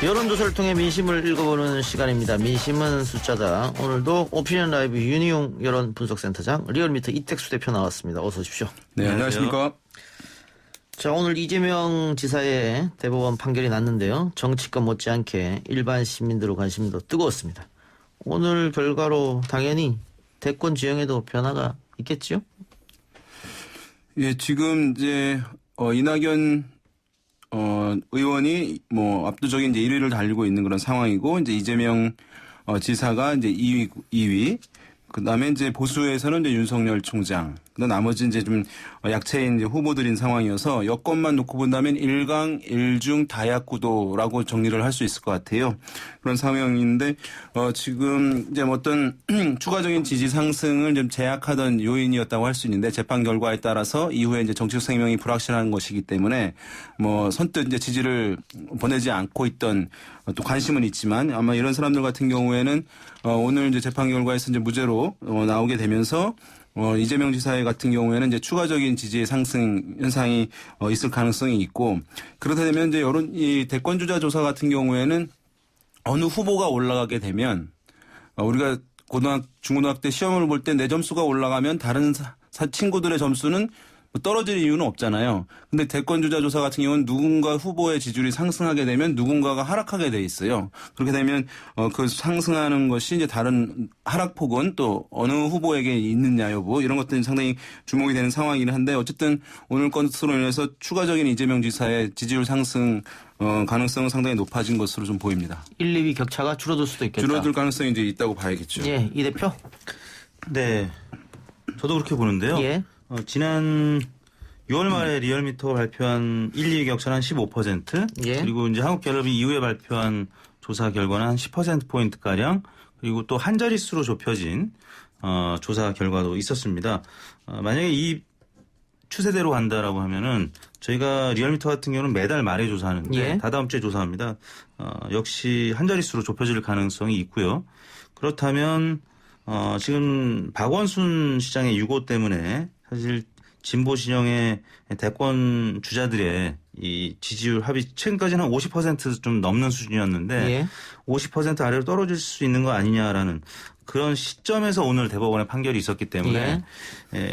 여론조사를 통해 민심을 읽어보는 시간입니다. 민심은 숫자다. 오늘도 오피니언 라이브 윤희용 여론분석센터장, 리얼미터 이택수 대표 나왔습니다. 어서 오십시오. 네, 안녕하십니까. 자, 오늘 이재명 지사의 대법원 판결이 났는데요. 정치권 못지않게 일반 시민들의 관심도 뜨거웠습니다. 오늘 결과로 당연히 대권 지형에도 변화가 있겠지요? 예, 지금 이제 이낙연 의원이 뭐 압도적인 이제 1위를 달리고 있는 그런 상황이고, 이제 이재명 지사가 이제 2위. 그다음에 이제 보수에서는 이제 윤석열 총장. 나머지 이제 좀 약체인 이제 후보들인 상황이어서 여권만 놓고 본다면 1강 1중 다약 구도라고 정리를 할 수 있을 것 같아요. 그런 상황인데 지금 이제 어떤 추가적인 지지 상승을 좀 제약하던 요인이었다고 할 수 있는데, 재판 결과에 따라서 이후에 이제 정치적 생명이 불확실한 것이기 때문에 뭐 선뜻 이제 지지를 보내지 않고 있던 또 관심은 있지만, 아마 이런 사람들 같은 경우에는 오늘 이제 재판 결과에서 이제 무죄로 나오게 되면서 이재명 지사 같은 경우에는 이제 추가적인 지지의 상승 현상이 있을 가능성이 있고, 그렇다 되면 이제 이 대권 주자 조사 같은 경우에는 어느 후보가 올라가게 되면 우리가 중고등학교 때 시험을 볼 때 내 점수가 올라가면 다른 친구들의 점수는 떨어질 이유는 없잖아요. 근데 대권 주자 조사 같은 경우는 누군가 후보의 지지율이 상승하게 되면 누군가가 하락하게 돼 있어요. 그렇게 되면 그 상승하는 것이 이제 다른 하락폭은 또 어느 후보에게 있느냐 여부, 이런 것들이 상당히 주목이 되는 상황이긴 한데, 어쨌든 오늘 건으로 인해서 추가적인 이재명 지사의 지지율 상승 가능성은 상당히 높아진 것으로 좀 보입니다. 1, 2위 격차가 줄어들 수도 있겠다. 줄어들 가능성이 이제 있다고 봐야겠죠. 예, 이 대표. 네, 저도 그렇게 보는데요. 예. 지난 6월 말에 리얼미터가 발표한 1, 2위 격차는 한 15%, 예. 그리고 이제 한국갤럽이 이후에 발표한 조사 결과는 한 10%포인트가량, 그리고 또 한 자릿수로 좁혀진 조사 결과도 있었습니다. 만약에 이 추세대로 간다라고 하면은 저희가 리얼미터 같은 경우는 매달 말에 조사하는데, 예. 다다음 주에 조사합니다. 역시 한 자릿수로 좁혀질 가능성이 있고요. 그렇다면 지금 박원순 시장의 유고 때문에 사실 진보 진영의 대권 주자들의 이 지지율 합이 최근까지는 한 50% 좀 넘는 수준이었는데, 예. 50% 아래로 떨어질 수 있는 거 아니냐라는 그런 시점에서 오늘 대법원의 판결이 있었기 때문에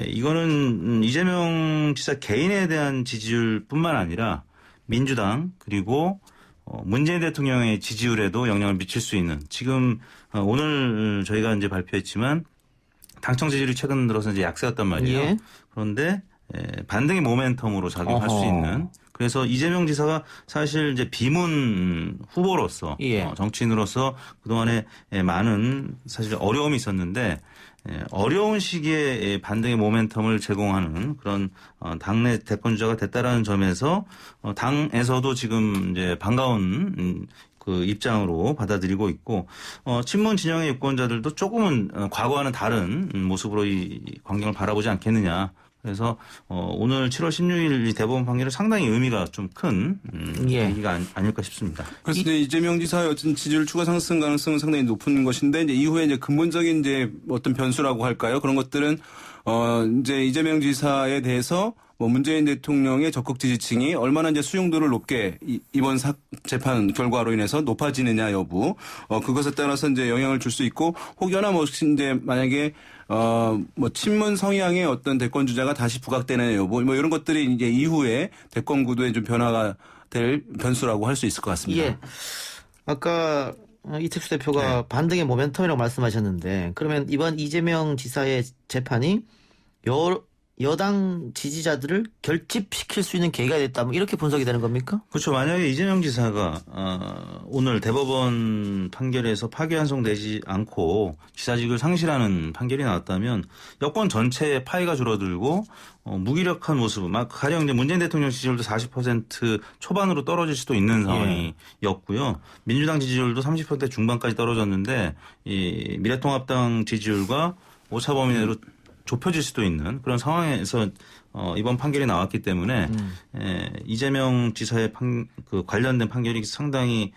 이거는 이재명 지사 개인에 대한 지지율뿐만 아니라 민주당 그리고 문재인 대통령의 지지율에도 영향을 미칠 수 있는, 지금 오늘 저희가 이제 발표했지만 당청 지지율이 최근 들어서 이제 약세였단 말이에요. 예. 그런데 반등의 모멘텀으로 작용할 수 있는, 그래서 이재명 지사가 사실 이제 비문 후보로서 정치인으로서 그동안에 많은 사실 어려움이 있었는데, 어려운 시기에 반등의 모멘텀을 제공하는 그런 당내 대권 주자가 됐다라는 점에서 당에서도 지금 이제 반가운 그 입장으로 받아들이고 있고, 친문 진영의 유권자들도 조금은 과거와는 다른 모습으로 이 광경을 바라보지 않겠느냐. 그래서 오늘 7월 16일 대법원 판결은 상당히 의미가 좀 큰 계기가 아닐까 싶습니다. 그래서 이재명 지사의 어떤 지지율 추가 상승 가능성은 상당히 높은 것인데, 이제 이후에 이제 근본적인 이제 어떤 변수라고 할까요? 그런 것들은 이제 이재명 지사에 대해서 뭐 문재인 대통령의 적극 지지층이 얼마나 이제 수용도를 높게 이번 재판 결과로 인해서 높아지느냐 여부, 그것에 따라서 이제 영향을 줄 수 있고, 혹여나 뭐 이제 만약에 뭐 친문 성향의 어떤 대권 주자가 다시 부각되는 여부, 뭐 이런 것들이 이제 이후에 대권 구도에 좀 변화가 될 변수라고 할 수 있을 것 같습니다. 예. 아까 이택수 대표가 반등의 모멘텀이라고 말씀하셨는데, 그러면 이번 이재명 지사의 재판이 여당 지지자들을 결집시킬 수 있는 계기가 됐다, 뭐 이렇게 분석이 되는 겁니까? 그렇죠. 만약에 이재명 지사가 오늘 대법원 판결에서 파기환송되지 않고 지사직을 상실하는 판결이 나왔다면 여권 전체의 파이가 줄어들고 무기력한 모습, 가령 이제 문재인 대통령 지지율도 40% 초반으로 떨어질 수도 있는 상황이었고요. 민주당 지지율도 30% 중반까지 떨어졌는데, 이 미래통합당 지지율과 오차 범위 내로 좁혀질 수도 있는 그런 상황에서 이번 판결이 나왔기 때문에 이재명 지사의 그 관련된 판결이 상당히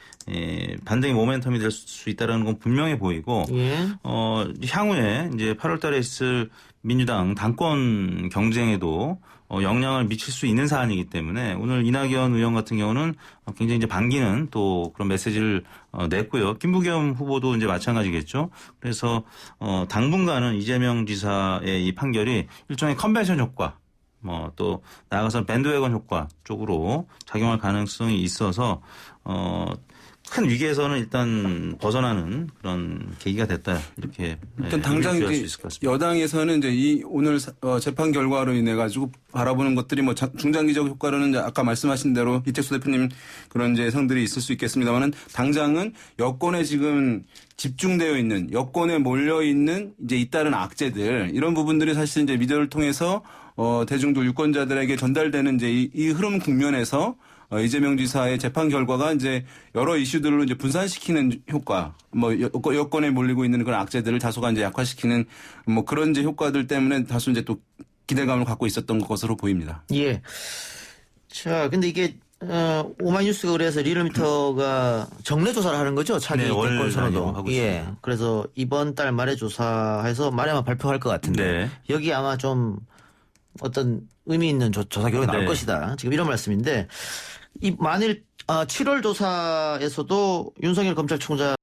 반등의 모멘텀이 될 수 있다는 건 분명해 보이고 예. 향후에 이제 8월달에 있을 민주당 당권 경쟁에도 영향을 미칠 수 있는 사안이기 때문에 오늘 이낙연 의원 같은 경우는 굉장히 이제 반기는 또 그런 메시지를 냈고요. 김부겸 후보도 이제 마찬가지겠죠. 그래서 당분간은 이재명 지사의 이 판결이 일종의 컨벤션 효과 또 나아가서 밴드웨건 효과 쪽으로 작용할 가능성이 있어서 큰 위기에서는 일단 벗어나는 그런 계기가 됐다 이렇게 일단 당장 수 있을 것 같습니다. 여당에서는 이제 이 오늘 재판 결과로 인해 가지고 바라보는 것들이 뭐 중장기적 효과로는 이제 아까 말씀하신 대로 이택수 대표님 그런 이제 예상들이 있을 수 있겠습니다만은 당장은 여권에 지금 집중되어 있는 여권에 몰려 있는 이제 잇따른 악재들 이런 부분들이 사실 이제 미디어를 통해서 대중들 유권자들에게 전달되는 이제 이 흐름 국면에서 이재명 지사의 재판 결과가 이제 여러 이슈들로 이제 분산시키는 효과, 뭐 여권에 몰리고 있는 그런 악재들을 다소간 이제 약화시키는 뭐 그런 이제 효과들 때문에 다소 이제 또 기대감을 갖고 있었던 것으로 보입니다. 예. 자, 근데 이게 오마이뉴스가 그래서 리얼미터가 정례 조사를 하는 거죠? 차기 대권 선호도. 하고 예. 있습니다. 그래서 이번 달 말에 조사해서 말에만 발표할 것 같은데 여기 아마 좀 어떤 의미 있는 조사 결과가 나올 것이다. 지금 이런 말씀인데 이 만일 7월 조사에서도 윤석열 검찰총장